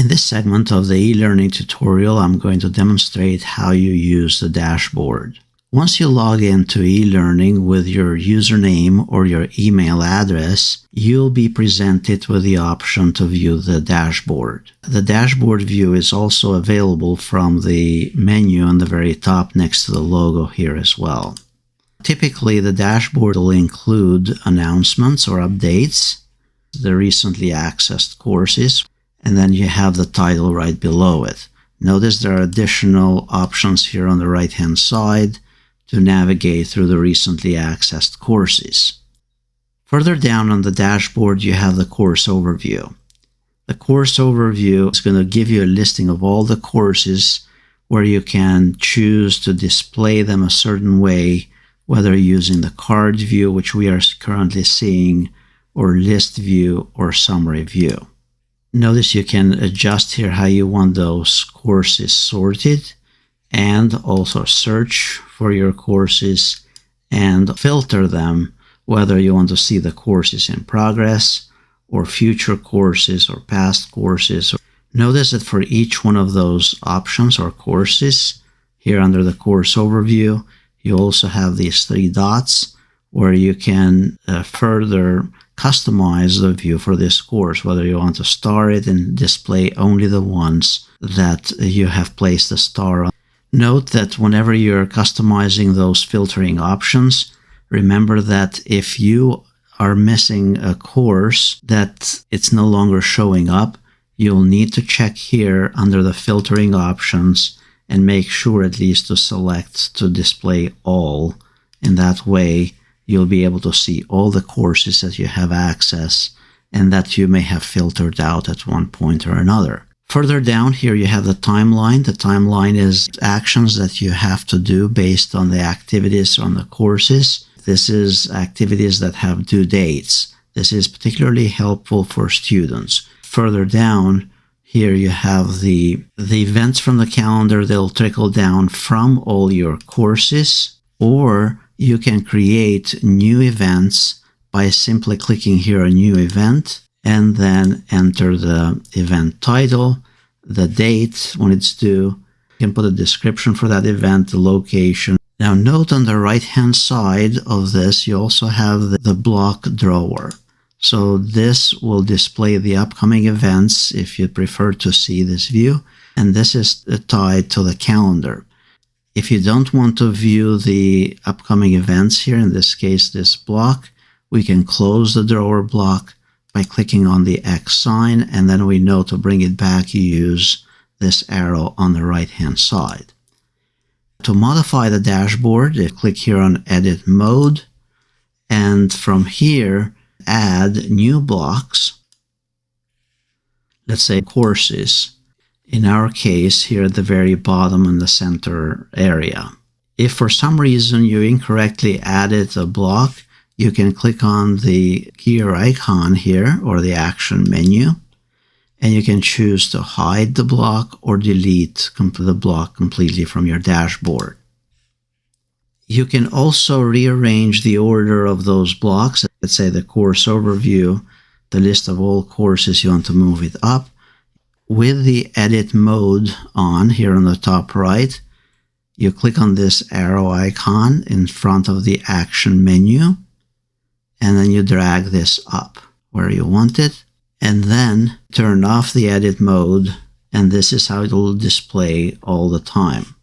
In this segment of the e-learning tutorial, I'm going to demonstrate how you use the dashboard. Once you log into eLearning with your username or your email address, you'll be presented with the option to view the dashboard. The dashboard view is also available from the menu on the very top next to the logo here as well. Typically, the dashboard will include announcements or updates, the recently accessed courses, and then you have the title right below it. Notice there are additional options here on the right-hand side to navigate through the recently accessed courses. Further down on the dashboard, you have the course overview. The course overview is going to give you a listing of all the courses where you can choose to display them a certain way, whether using the card view, which we are currently seeing, or list view or summary view. Notice you can adjust here how you want those courses sorted, and also search for your courses and filter them, whether you want to see the courses in progress or future courses or past courses. Notice that for each one of those options or courses, here under the course overview, you also have these three dots where you can further customize the view for this course, whether you want to star it and display only the ones that you have placed a star on. Note that whenever you're customizing those filtering options, remember that if you are missing a course that it's no longer showing up, you'll need to check here under the filtering options and make sure at least to select to display all. In that way, you'll be able to see all the courses that you have access and that you may have filtered out at one point or another. Further down here, you have the timeline. The timeline is actions that you have to do based on the activities on the courses. This is activities that have due dates. This is particularly helpful for students. Further down, here you have the events from the calendar. They'll trickle down from all your courses, or you can create new events by simply clicking here, a new event, and then enter the event title, the date when it's due. You can put a description for that event, the location. Now note on the right-hand side of this, you also have the block drawer. So this will display the upcoming events if you prefer to see this view, and this is tied to the calendar. If you don't want to view the upcoming events here, in this case this block, we can close the drawer block by clicking on the X sign, and then we know to bring it back you use this arrow on the right-hand side. To modify the dashboard, you click here on Edit Mode, and from here add new blocks. Let's say courses. In our case, here at the very bottom in the center area. If for some reason you incorrectly added a block, you can click on the gear icon here, or the action menu, and you can choose to hide the block or delete the block completely from your dashboard. You can also rearrange the order of those blocks. Let's say the course overview, the list of all courses, you want to move it up. With the edit mode on here on the top right, you click on this arrow icon in front of the action menu, and then you drag this up where you want it, and then turn off the edit mode, and this is how it will display all the time.